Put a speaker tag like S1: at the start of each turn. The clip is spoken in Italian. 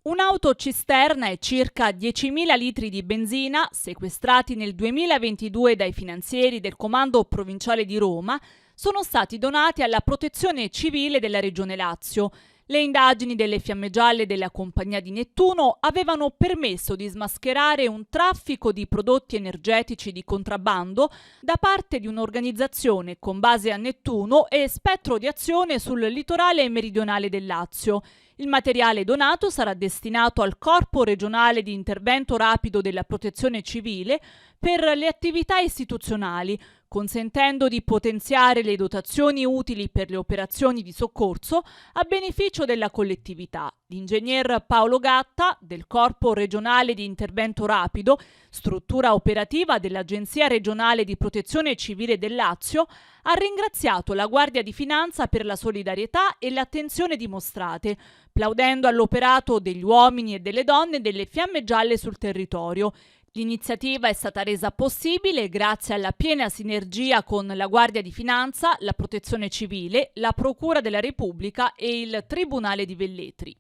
S1: Un'auto cisterna e circa 10.000 litri di benzina, sequestrati nel 2022 dai finanzieri del Comando Provinciale di Roma, sono stati donati alla Protezione Civile della Regione Lazio. Le indagini delle Fiamme Gialle della Compagnia di Nettuno avevano permesso di smascherare un traffico di prodotti energetici di contrabbando da parte di un'organizzazione con base a Nettuno e spettro di azione sul litorale meridionale del Lazio. Il materiale donato sarà destinato al Corpo regionale di intervento rapido della Protezione Civile per le attività istituzionali, consentendo di potenziare le dotazioni utili per le operazioni di soccorso a beneficio della collettività. L'ingegner Paolo Gatta, del Corpo regionale di intervento rapido, struttura operativa dell'Agenzia regionale di protezione civile del Lazio, ha ringraziato la Guardia di Finanza per la solidarietà e l'attenzione dimostrate, plaudendo all'operato degli uomini e delle donne delle Fiamme Gialle sul territorio. L'iniziativa è stata resa possibile grazie alla piena sinergia con la Guardia di Finanza, la Protezione Civile, la Procura della Repubblica e il Tribunale di Velletri.